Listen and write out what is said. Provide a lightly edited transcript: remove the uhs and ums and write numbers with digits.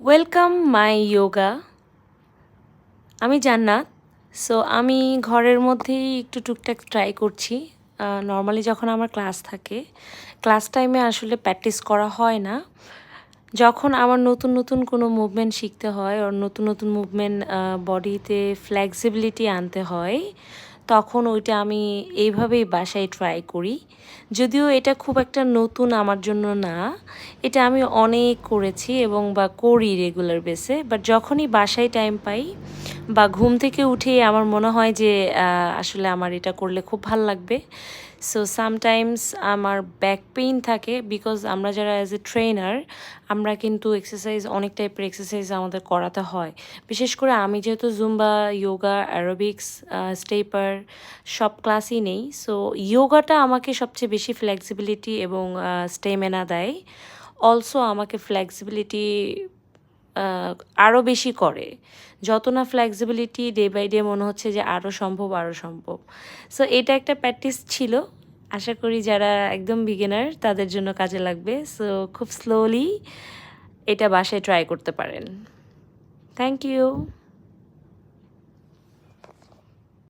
Welcome my yoga. আমি জান্নাত। So আমি ঘরের মধ্যেই একটু টুকটাক ট্রাই করছি। নর্মালি যখন আমার ক্লাস থাকে, ক্লাস টাইমে আসলে প্র্যাকটিস করা হয় না। যখন আমার নতুন নতুন কোনো মুভমেন্ট শিখতে হয় আর নতুন নতুন মুভমেন্ট বডিতে ফ্লেক্সিবিলিটি আনতে হয়, তখন ওইটা আমি এইভাবেই বাসায় ট্রাই করি। যদিও এটা খুব একটা নতুন আমার জন্য না, এটা আমি অনেক করেছি এবং বা করি রেগুলার বেসে। বাট যখনই বাসায় টাইম পাই বা ঘুম থেকে উঠেই আমার মনে হয় যে আসলে আমার এটা করলে খুব ভাল লাগবে। সো সামটাইমস আমার ব্যাক পেইন থাকে, বিকজ আমরা যারা অ্যাজ এ ট্রেনার আমরা কিন্তু এক্সারসাইজ, অনেক টাইপের এক্সারসাইজ আমাদের করাতে হয়। বিশেষ করে আমি যেহেতু জুম্বা, যোগা, অ্যারোবিক্স, স্টেপার সব ক্লাসই নেই। সো যোগাটা আমাকে সবচেয়ে বেশি ফ্লেক্সিবিলিটি এবং স্টেমিনা দেয়। অলসো আমাকে ফ্লেক্সিবিলিটি আরও বেশি করে। যত না ফ্লেক্সিবিলিটি ডে বাই ডে মনে হচ্ছে যে আরও সম্ভব, আরও সম্ভব। সো এটা একটা প্র্যাকটিস ছিল। আশা করি যারা একদম বিগিনার তাদের জন্য কাজে লাগবে। সো খুব স্লোলি এটা বাসায় ট্রাই করতে পারেন। Thank you.